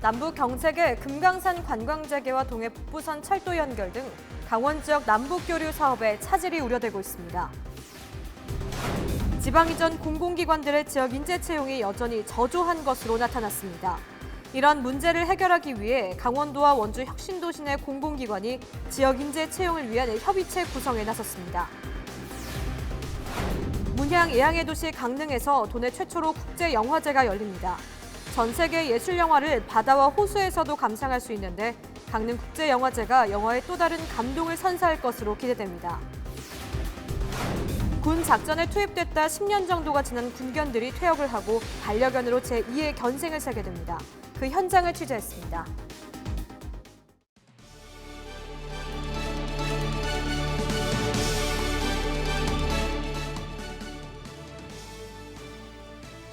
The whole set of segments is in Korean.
남부 경색의 금강산 관광재개와 동해 북부선 철도 연결 등 강원 지역 남북교류 사업에 차질이 우려되고 있습니다. 지방 이전 공공기관들의 지역 인재 채용이 여전히 저조한 것으로 나타났습니다. 이런 문제를 해결하기 위해 강원도와 원주 혁신도시 내 공공기관이 지역 인재 채용을 위한 협의체 구성에 나섰습니다. 문양 예향의 도시 강릉에서 도내 최초로 국제영화제가 열립니다. 전 세계 예술영화를 바다와 호수에서도 감상할 수 있는데 강릉국제영화제가 영화의 또 다른 감동을 선사할 것으로 기대됩니다. 군 작전에 투입됐다 10년 정도가 지난 군견들이 퇴역을 하고 반려견으로 제2의 견생을 세게 됩니다. 그 현장을 취재했습니다.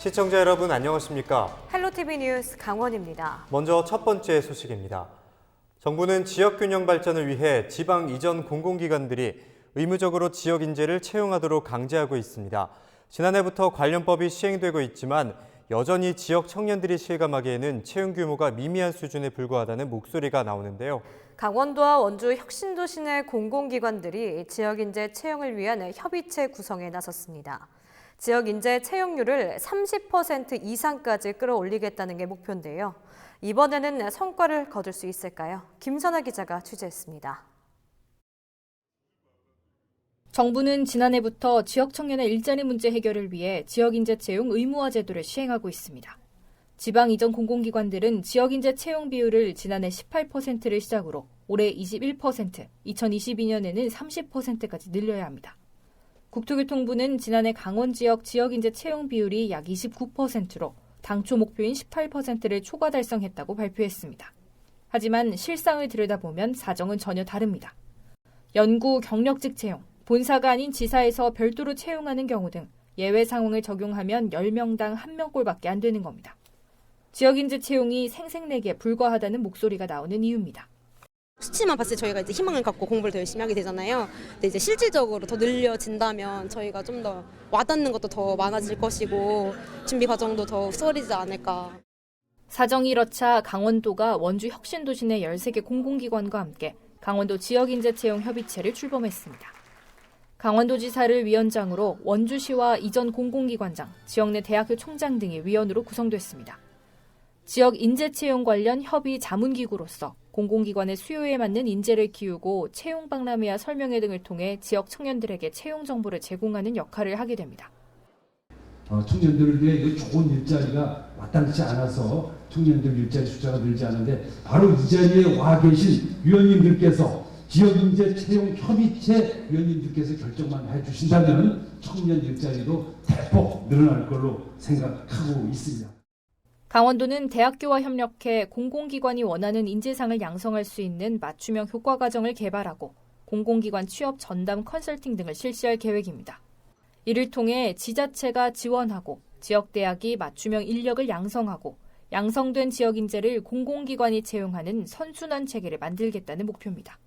시청자 여러분 안녕하십니까? 헬로티비 뉴스 강원입니다. 먼저 첫 번째 소식입니다. 정부는 지역 균형 발전을 위해 지방 이전 공공기관들이 의무적으로 지역 인재를 채용하도록 강제하고 있습니다. 지난해부터 관련법이 시행되고 있지만 여전히 지역 청년들이 실감하기에는 채용 규모가 미미한 수준에 불과하다는 목소리가 나오는데요. 강원도와 원주 혁신도시 내 공공기관들이 지역 인재 채용을 위한 협의체 구성에 나섰습니다. 지역 인재 채용률을 30% 이상까지 끌어올리겠다는 게 목표인데요. 이번에는 성과를 거둘 수 있을까요? 김선아 기자가 취재했습니다. 정부는 지난해부터 지역 청년의 일자리 문제 해결을 위해 지역 인재 채용 의무화 제도를 시행하고 있습니다. 지방 이전 공공기관들은 지역 인재 채용 비율을 지난해 18%를 시작으로 올해 21%, 2022년에는 30%까지 늘려야 합니다. 국토교통부는 지난해 강원 지역 지역인재 채용 비율이 약 29%로 당초 목표인 18%를 초과 달성했다고 발표했습니다. 하지만 실상을 들여다보면 사정은 전혀 다릅니다. 연구, 경력직 채용, 본사가 아닌 지사에서 별도로 채용하는 경우 등 예외 상황을 적용하면 10명당 1명꼴밖에 안 되는 겁니다. 지역인재 채용이 생색내기에 불과하다는 목소리가 나오는 이유입니다. 수치만 봤을 때 저희가 이제 희망을 갖고 공부를 더 열심히 하게 되잖아요. 근데 이제 실질적으로 더 늘려진다면 저희가 좀 더 와닿는 것도 더 많아질 것이고 준비 과정도 더 수월해지지 않을까. 사정이 이렇자 강원도가 원주 혁신도시 내 13개 공공기관과 함께 강원도 지역인재 채용 협의체를 출범했습니다. 강원도지사를 위원장으로 원주시와 이전 공공기관장, 지역 내 대학교 총장 등이 위원으로 구성됐습니다. 지역 인재 채용 관련 협의 자문기구로서 공공기관의 수요에 맞는 인재를 키우고 채용 박람회와 설명회 등을 통해 지역 청년들에게 채용 정보를 제공하는 역할을 하게 됩니다. 청년들을 위해 좋은 일자리가 마땅치 않아서 청년들 일자리 숫자가 늘지 않은데 바로 이 자리에 와 계신 위원님들께서 지역인재 채용 협의체 위원님들께서 결정만 해주신다면 청년 일자리도 대폭 늘어날 걸로 생각하고 있습니다. 강원도는 대학교와 협력해 공공기관이 원하는 인재상을 양성할 수 있는 맞춤형 효과 과정을 개발하고 공공기관 취업 전담 컨설팅 등을 실시할 계획입니다. 이를 통해 지자체가 지원하고 지역대학이 맞춤형 인력을 양성하고 양성된 지역 인재를 공공기관이 채용하는 선순환 체계를 만들겠다는 목표입니다.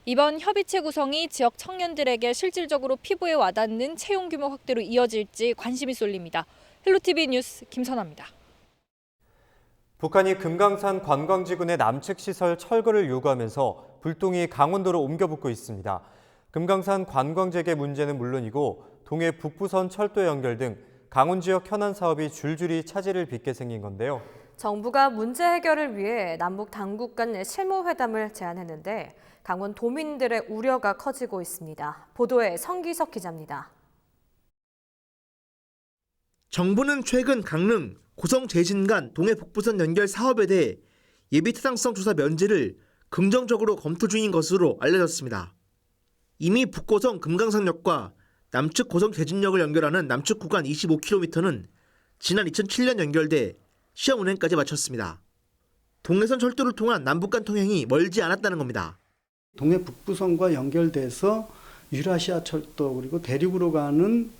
이번 협의체 구성이 지역 청년들에게 실질적으로 피부에 와닿는 채용 규모 확대로 이어질지 관심이 쏠립니다. 헬로티비 뉴스 김선아입니다. 북한이 금강산 관광지군의 남측 시설 철거를 요구하면서 불똥이 강원도로 옮겨붙고 있습니다. 금강산 관광재개 문제는 물론이고 동해 북부선 철도 연결 등 강원 지역 현안 사업이 줄줄이 차질을 빚게 생긴 건데요. 정부가 문제 해결을 위해 남북 당국 간 실무회담을 제안했는데 강원 도민들의 우려가 커지고 있습니다. 보도에 성기석 기자입니다. 정부는 최근 강릉, 고성 제진간 동해 북부선 연결 사업에 대해 예비타당성 조사 면제를 긍정적으로 검토 중인 것으로 알려졌습니다. 이미 북고성 금강산역과 남측 고성 제진역을 연결하는 남측 구간 25km는 지난 2007년 연결돼 시험 운행까지 마쳤습니다. 동해선 철도를 통한 남북 간 통행이 멀지 않았다는 겁니다. 동해 북부선과 연결돼서 유라시아 철도 그리고 대륙으로 가는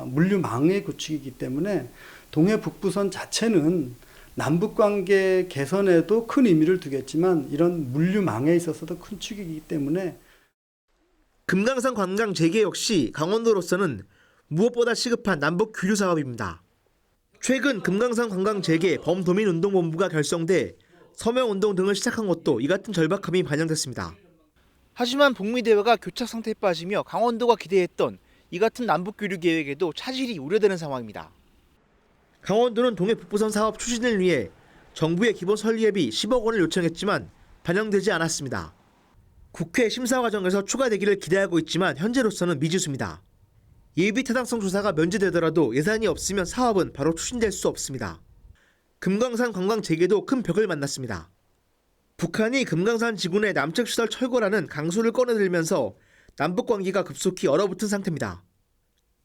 물류망의 구축이기 때문에 동해 북부선 자체는 남북관계 개선에도 큰 의미를 두겠지만 이런 물류망에 있어서도 큰 축이기 때문에 금강산 관광 재개 역시 강원도로서는 무엇보다 시급한 남북 교류 사업입니다. 최근 금강산 관광 재개 범도민운동본부가 결성돼 서명운동 등을 시작한 것도 이 같은 절박함이 반영됐습니다. 하지만 북미대화가 교착 상태에 빠지며 강원도가 기대했던 이 같은 남북교류 계획에도 차질이 우려되는 상황입니다. 강원도는 동해 북부선 사업 추진을 위해 정부의 기본 설계비 10억 원을 요청했지만 반영되지 않았습니다. 국회 심사 과정에서 추가되기를 기대하고 있지만 현재로서는 미지수입니다. 예비 타당성 조사가 면제되더라도 예산이 없으면 사업은 바로 추진될 수 없습니다. 금강산 관광 재개도 큰 벽을 만났습니다. 북한이 금강산 지군의 남측 시설 철거라는 강수를 꺼내들면서 남북 관계가 급속히 얼어붙은 상태입니다.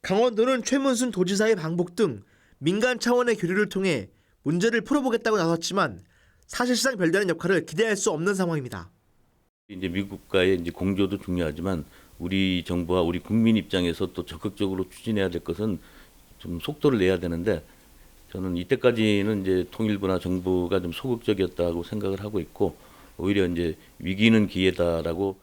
강원도는 최문순 도지사의 방북 등 민간 차원의 교류를 통해 문제를 풀어보겠다고 나섰지만 사실상 별다른 역할을 기대할 수 없는 상황입니다. 이제 미국과의 이제 공조도 중요하지만 우리 정부와 우리 국민 입장에서 또 적극적으로 추진해야 될 것은 좀 속도를 내야 되는데 저는 이때까지는 이제 통일부나 정부가 좀 소극적이었다고 생각을 하고 있고 오히려 이제 위기는 기회다라고.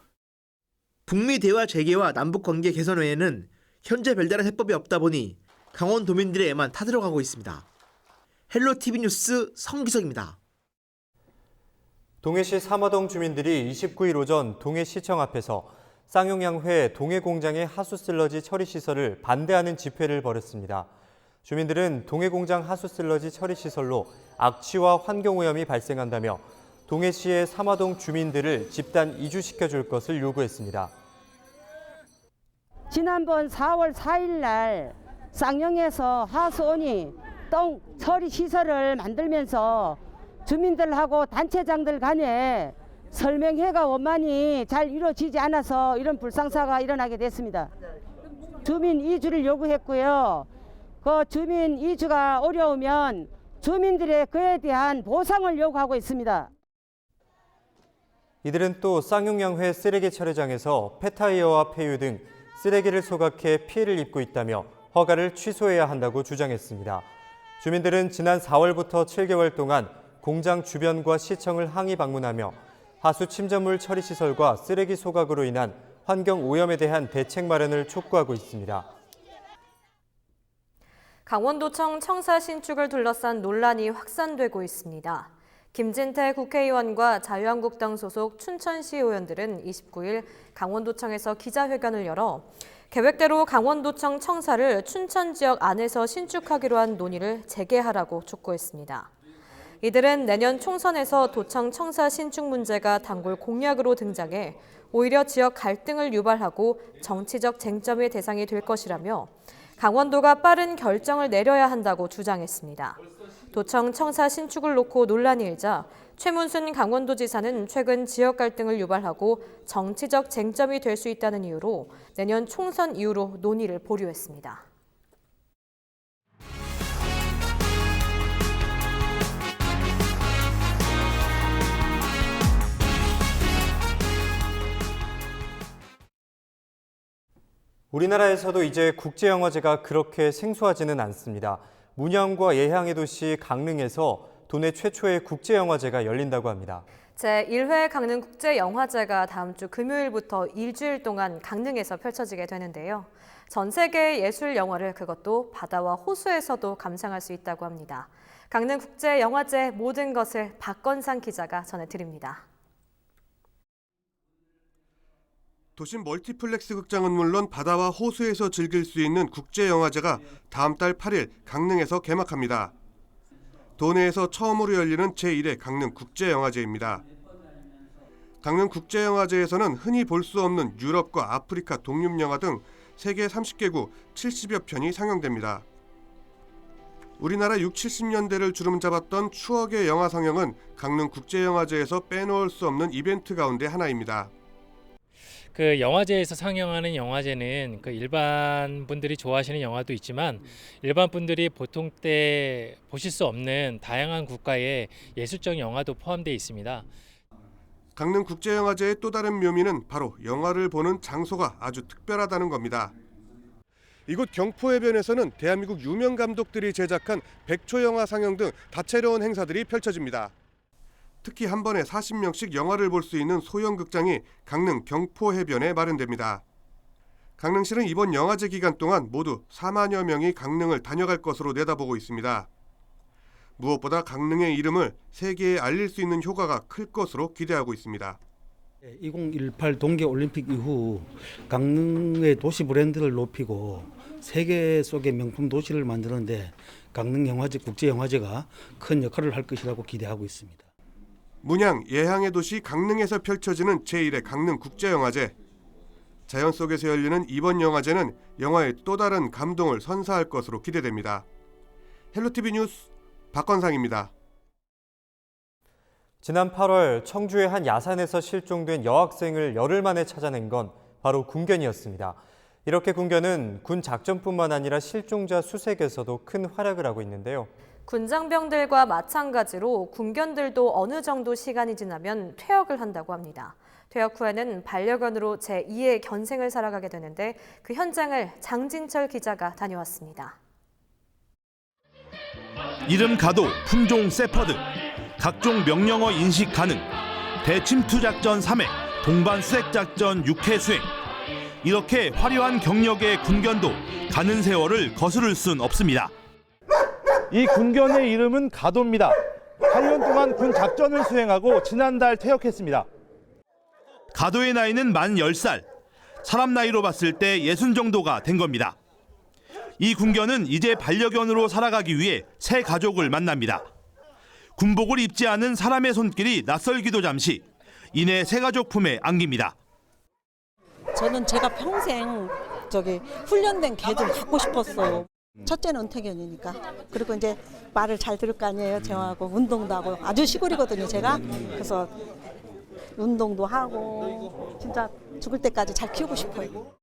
북미 대화 재개와 남북 관계 개선 외에는 현재 별다른 해법이 없다 보니 강원도민들의 애만 타들어가고 있습니다. 헬로티비 뉴스 성기석입니다. 동해시 삼화동 주민들이 29일 오전 동해시청 앞에서 쌍용양회 동해공장의 하수슬러지 처리시설을 반대하는 집회를 벌였습니다. 주민들은 동해공장 하수슬러지 처리시설로 악취와 환경오염이 발생한다며 동해시의 삼화동 주민들을 집단 이주시켜줄 것을 요구했습니다. 지난번 4월 4일 날 쌍용에서 하수원이 똥 처리 시설을 만들면서 주민들하고 단체장들 간에 설명회가 원만히 잘 이루어지지 않아서 이런 불상사가 일어나게 됐습니다. 주민 이주를 요구했고요. 그 주민 이주가 어려우면 주민들의 그에 대한 보상을 요구하고 있습니다. 이들은 또 쌍용양회 쓰레기 처리장에서 폐타이어와 폐유 등 쓰레기를 소각해 피해를 입고 있다며 허가를 취소해야 한다고 주장했습니다. 주민들은 지난 4월부터 7개월 동안 공장 주변과 시청을 항의 방문하며 하수 침전물 처리 시설과 쓰레기 소각으로 인한 환경 오염에 대한 대책 마련을 촉구하고 있습니다. 강원도청 청사 신축을 둘러싼 논란이 확산되고 있습니다. 김진태 국회의원과 자유한국당 소속 춘천시 의원들은 29일 강원도청에서 기자회견을 열어 계획대로 강원도청 청사를 춘천 지역 안에서 신축하기로 한 논의를 재개하라고 촉구했습니다. 이들은 내년 총선에서 도청 청사 신축 문제가 단골 공약으로 등장해 오히려 지역 갈등을 유발하고 정치적 쟁점의 대상이 될 것이라며 강원도가 빠른 결정을 내려야 한다고 주장했습니다. 도청 청사 신축을 놓고 논란이 일자 최문순 강원도지사는 최근 지역 갈등을 유발하고 정치적 쟁점이 될 수 있다는 이유로 내년 총선 이후로 논의를 보류했습니다. 우리나라에서도 이제 국제영화제가 그렇게 생소하지는 않습니다. 문영과 예향의 도시 강릉에서 도내 최초의 국제영화제가 열린다고 합니다. 제1회 강릉국제영화제가 다음 주 금요일부터 일주일 동안 강릉에서 펼쳐지게 되는데요. 전 세계의 예술 영화를 그것도 바다와 호수에서도 감상할 수 있다고 합니다. 강릉국제영화제 모든 것을 박건상 기자가 전해드립니다. 도심 멀티플렉스 극장은 물론 바다와 호수에서 즐길 수 있는 국제영화제가 다음 달 8일 강릉에서 개막합니다. 도내에서 처음으로 열리는 제1회 강릉국제영화제입니다. 강릉국제영화제에서는 흔히 볼 수 없는 유럽과 아프리카 독립영화 등 세계 30개국 70여 편이 상영됩니다. 우리나라 6, 70년대를 주름잡았던 추억의 영화 상영은 강릉국제영화제에서 빼놓을 수 없는 이벤트 가운데 하나입니다. 그 영화제에서 상영하는 영화제는 그 일반 분들이 좋아하시는 영화도 있지만 일반 분들이 보통 때 보실 수 없는 다양한 국가의 예술적 영화도 포함되어 있습니다. 강릉국제영화제의 또 다른 묘미는 바로 영화를 보는 장소가 아주 특별하다는 겁니다. 이곳 경포해변에서는 대한민국 유명 감독들이 제작한 백초 영화 상영 등 다채로운 행사들이 펼쳐집니다. 특히 한 번에 40명씩 영화를 볼 수 있는 소형 극장이 강릉 경포해변에 마련됩니다. 강릉시는 이번 영화제 기간 동안 모두 4만여 명이 강릉을 다녀갈 것으로 내다보고 있습니다. 무엇보다 강릉의 이름을 세계에 알릴 수 있는 효과가 클 것으로 기대하고 있습니다. 2018 동계올림픽 이후 강릉의 도시 브랜드를 높이고 세계 속의 명품 도시를 만드는데 강릉영화제, 국제영화제가 큰 역할을 할 것이라고 기대하고 있습니다. 문양 예향의 도시 강릉에서 펼쳐지는 제1회 강릉국제영화제. 자연 속에서 열리는 이번 영화제는 영화의 또 다른 감동을 선사할 것으로 기대됩니다. 헬로티비 뉴스 박건상입니다. 지난 8월 청주의 한 야산에서 실종된 여학생을 열흘 만에 찾아낸 건 바로 군견이었습니다. 이렇게 군견은 군 작전뿐만 아니라 실종자 수색에서도 큰 활약을 하고 있는데요. 군장병들과 마찬가지로 군견들도 어느 정도 시간이 지나면 퇴역을 한다고 합니다. 퇴역 후에는 반려견으로 제2의 견생을 살아가게 되는데 그 현장을 장진철 기자가 다녀왔습니다. 이름 가도, 품종 세퍼드, 각종 명령어 인식 가능, 대침투 작전 3회, 동반 수색 작전 6회 수행. 이렇게 화려한 경력의 군견도 가는 세월을 거스를 순 없습니다. 이 군견의 이름은 가도입니다. 8년 동안 군 작전을 수행하고 지난달 퇴역했습니다. 가도의 나이는 만 10살, 사람 나이로 봤을 때 60 정도가 된 겁니다. 이 군견은 이제 반려견으로 살아가기 위해 새 가족을 만납니다. 군복을 입지 않은 사람의 손길이 낯설기도 잠시, 이내 새 가족 품에 안깁니다. 저는 제가 평생 훈련된 개 좀 갖고 싶었어요. 첫째는 은퇴견이니까. 그리고 이제 말을 잘 들을 거 아니에요. 저하고 운동도 하고 아주 시골이거든요. 제가. 그래서 운동도 하고 진짜 죽을 때까지 잘 키우고 싶어요.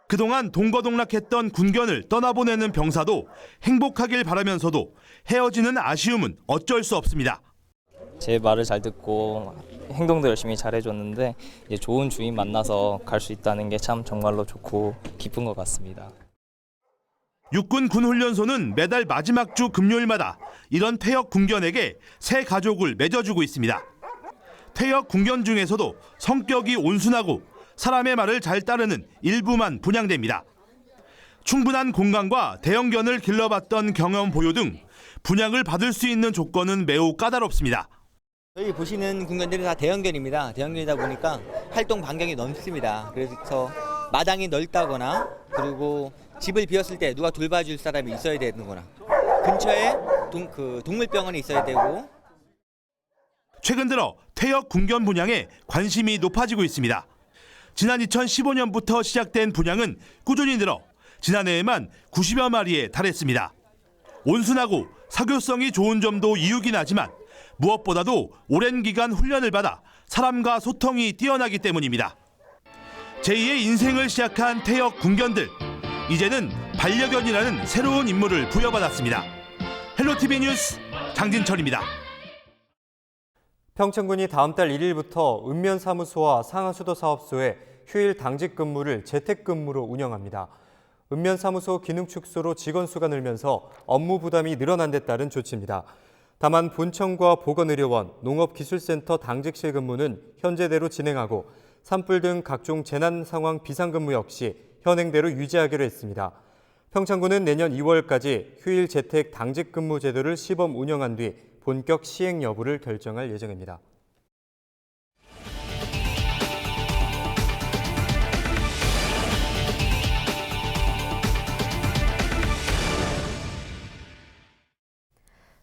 그동안 동거동락했던 군견을 떠나보내는 병사도 행복하길 바라면서도 헤어지는 아쉬움은 어쩔 수 없습니다. 제 말을 잘 듣고 행동도 열심히 잘해줬는데 이제 좋은 주인 만나서 갈 수 있다는 게 참 정말로 좋고 기쁜 것 같습니다. 육군 군훈련소는 매달 마지막 주 금요일마다 이런 퇴역 군견에게 새 가족을 맺어주고 있습니다. 퇴역 군견 중에서도 성격이 온순하고 사람의 말을 잘 따르는 일부만 분양됩니다. 충분한 공간과 대형견을 길러봤던 경험 보유 등 분양을 받을 수 있는 조건은 매우 까다롭습니다. 여기 보시는 군견들은 다 대형견입니다. 대형견이다 보니까 활동 반경이 넓습니다. 그래서 마당이 넓다거나 그리고 집을 비웠을 때 누가 돌봐줄 사람이 있어야 되는구나. 근처에 동물병원이 있어야 되고. 최근 들어 퇴역 군견 분양에 관심이 높아지고 있습니다. 지난 2015년부터 시작된 분양은 꾸준히 늘어 지난해에만 90여 마리에 달했습니다. 온순하고 사교성이 좋은 점도 이유긴 하지만 무엇보다도 오랜 기간 훈련을 받아 사람과 소통이 뛰어나기 때문입니다. 제2의 인생을 시작한 퇴역 군견들, 이제는 반려견이라는 새로운 임무를 부여받았습니다. 헬로티비 뉴스 장진철입니다. 평창군이 다음 달 1일부터 읍면사무소와 상하수도 사업소에 휴일 당직 근무를 재택근무로 운영합니다. 읍면사무소 기능 축소로 직원 수가 늘면서 업무 부담이 늘어난 데 따른 조치입니다. 다만 본청과 보건의료원, 농업기술센터 당직실 근무는 현재대로 진행하고 산불 등 각종 재난 상황 비상근무 역시 현행대로 유지하기로 했습니다. 평창군은 내년 2월까지 휴일 재택 당직 근무 제도를 시범 운영한 뒤 본격 시행 여부를 결정할 예정입니다.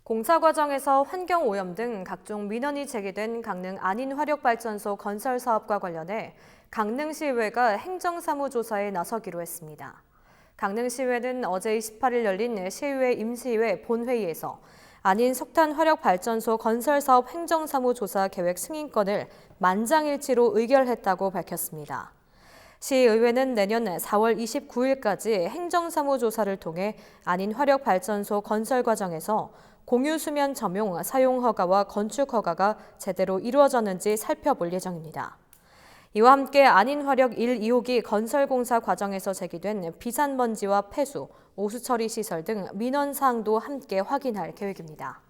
공사 과정에서 환경오염 등 각종 민원이 제기된 강릉 안인화력발전소 건설 사업과 관련해 강릉시의회가 행정사무조사에 나서기로 했습니다. 강릉시의회는 어제 28일 열린 시의회 임시회 본회의에서 안인 석탄화력발전소 건설사업 행정사무조사 계획 승인권을 만장일치로 의결했다고 밝혔습니다. 시의회는 내년 4월 29일까지 행정사무조사를 통해 안인화력발전소 건설 과정에서 공유수면 점용 사용 허가와 건축 허가가 제대로 이루어졌는지 살펴볼 예정입니다. 이와 함께 안인화력 1, 2호기 건설공사 과정에서 제기된 비산먼지와 폐수, 오수처리 시설 등 민원 사항도 함께 확인할 계획입니다.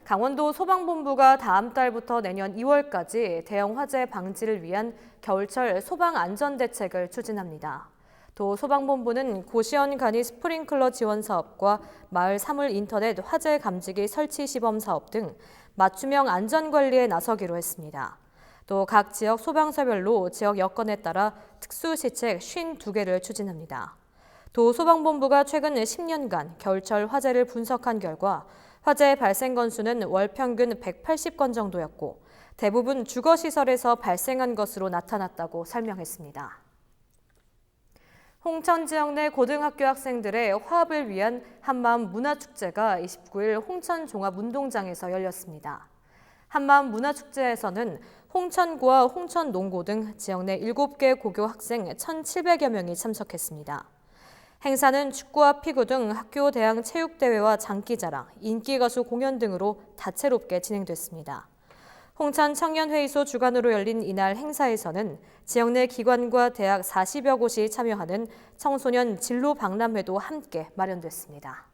강원도 소방본부가 다음 달부터 내년 2월까지 대형 화재 방지를 위한 겨울철 소방안전대책을 추진합니다. 도 소방본부는 고시원 간이 스프링클러 지원 사업과 마을 사물 인터넷 화재 감지기 설치 시범 사업 등 맞춤형 안전관리에 나서기로 했습니다. 또 각 지역 소방서별로 지역 여건에 따라 특수시책 52개를 추진합니다. 도 소방본부가 최근 10년간 겨울철 화재를 분석한 결과 화재 발생 건수는 월 평균 180건 정도였고 대부분 주거시설에서 발생한 것으로 나타났다고 설명했습니다. 홍천 지역 내 고등학교 학생들의 화합을 위한 한마음 문화축제가 29일 홍천 종합운동장에서 열렸습니다. 한마음 문화축제에서는 홍천고와 홍천농고 등 지역 내 7개 고교 학생 1,700여 명이 참석했습니다. 행사는 축구와 피구 등 학교 대항 체육대회와 장기자랑, 인기가수 공연 등으로 다채롭게 진행됐습니다. 홍천 청년회의소 주관으로 열린 이날 행사에서는 지역 내 기관과 대학 40여 곳이 참여하는 청소년 진로 박람회도 함께 마련됐습니다.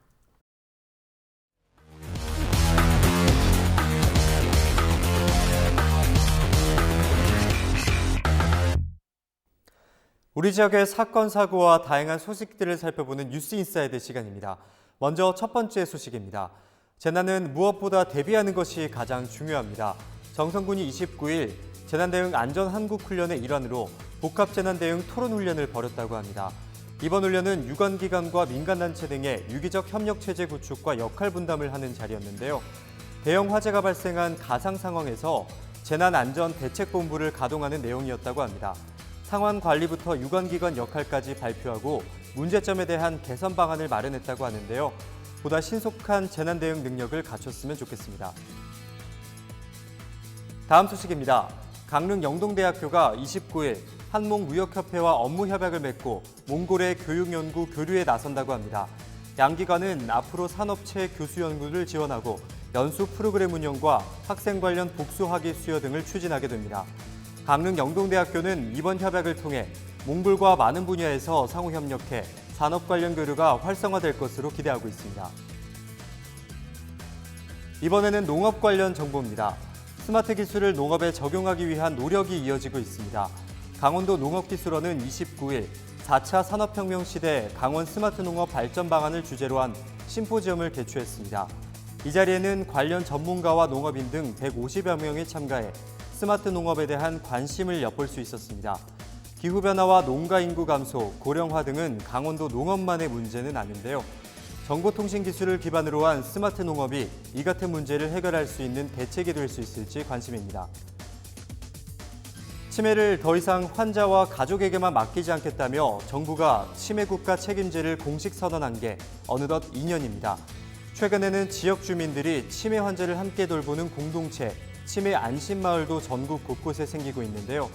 우리 지역의 사건, 사고와 다양한 소식들을 살펴보는 뉴스인사이드 시간입니다. 먼저 첫 번째 소식입니다. 재난은 무엇보다 대비하는 것이 가장 중요합니다. 정성군이 29일 재난대응 안전한국훈련의 일환으로 복합재난대응 토론훈련을 벌였다고 합니다. 이번 훈련은 유관기관과 민간단체 등의 유기적 협력체제 구축과 역할 분담을 하는 자리였는데요. 대형 화재가 발생한 가상 상황에서 재난안전대책본부를 가동하는 내용이었다고 합니다. 상황 관리부터 유관기관 역할까지 발표하고 문제점에 대한 개선 방안을 마련했다고 하는데요. 보다 신속한 재난 대응 능력을 갖췄으면 좋겠습니다. 다음 소식입니다. 강릉 영동대학교가 29일 한몽무역협회와 업무 협약을 맺고 몽골의 교육연구 교류에 나선다고 합니다. 양 기관은 앞으로 산업체 교수 연구를 지원하고 연수 프로그램 운영과 학생 관련 복수학위 수여 등을 추진하게 됩니다. 강릉 영동대학교는 이번 협약을 통해 몽골과 많은 분야에서 상호 협력해 산업 관련 교류가 활성화될 것으로 기대하고 있습니다. 이번에는 농업 관련 정보입니다. 스마트 기술을 농업에 적용하기 위한 노력이 이어지고 있습니다. 강원도 농업기술원은 29일 4차 산업혁명 시대 강원 스마트 농업 발전 방안을 주제로 한 심포지엄을 개최했습니다. 이 자리에는 관련 전문가와 농업인 등 150여 명이 참가해 스마트 농업에 대한 관심을 엿볼 수 있었습니다. 기후변화와 농가 인구 감소, 고령화 등은 강원도 농업만의 문제는 아닌데요. 정보통신 기술을 기반으로 한 스마트 농업이 이 같은 문제를 해결할 수 있는 대책이 될 수 있을지 관심입니다. 치매를 더 이상 환자와 가족에게만 맡기지 않겠다며 정부가 치매국가 책임제를 공식 선언한 게 어느덧 2년입니다. 최근에는 지역 주민들이 치매 환자를 함께 돌보는 공동체, 치매 안심마을도 전국 곳곳에 생기고 있는데요.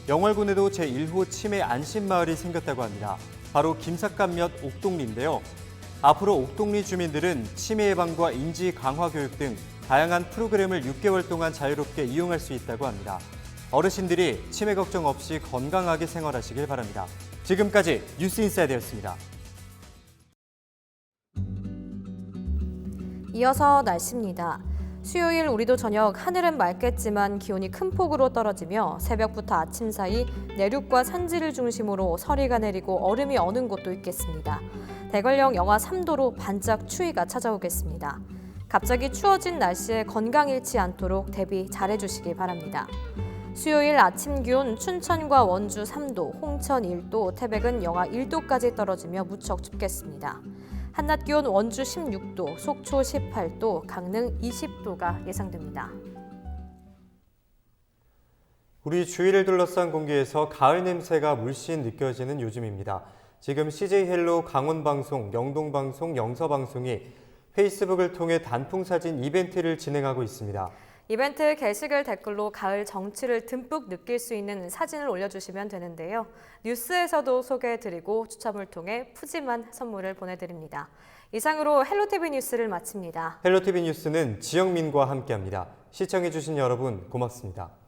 영월군에도 제1호 치매 안심마을이 생겼다고 합니다. 바로 김삿갓몇 옥동리인데요. 앞으로 옥동리 주민들은 치매 예방과 인지 강화 교육 등 다양한 프로그램을 6개월 동안 자유롭게 이용할 수 있다고 합니다. 어르신들이 치매 걱정 없이 건강하게 생활하시길 바랍니다. 지금까지 뉴스인사이드였습니다. 이어서 날씨입니다. 수요일 우리도 저녁 하늘은 맑겠지만 기온이 큰 폭으로 떨어지며 새벽부터 아침 사이 내륙과 산지를 중심으로 서리가 내리고 얼음이 어는 곳도 있겠습니다. 대관령 영하 3도로 반짝 추위가 찾아오겠습니다. 갑자기 추워진 날씨에 건강 잃지 않도록 대비 잘해주시기 바랍니다. 수요일 아침 기온 춘천과 원주 3도, 홍천 1도, 태백은 영하 1도까지 떨어지며 무척 춥겠습니다. 한낮 기온 원주 16도, 속초 18도, 강릉 20도가 예상됩니다. 우리 주위를 둘러싼 공기에서 가을 냄새가 물씬 느껴지는 요즘입니다. 지금 CJ 헬로 강원방송, 영동방송, 영서방송이 페이스북을 통해 단풍사진 이벤트를 진행하고 있습니다. 이벤트 게시글 댓글로 가을 정취를 듬뿍 느낄 수 있는 사진을 올려주시면 되는데요. 뉴스에서도 소개해드리고 추첨을 통해 푸짐한 선물을 보내드립니다. 이상으로 헬로티비 뉴스를 마칩니다. 헬로티비 뉴스는 지영민과 함께합니다. 시청해주신 여러분 고맙습니다.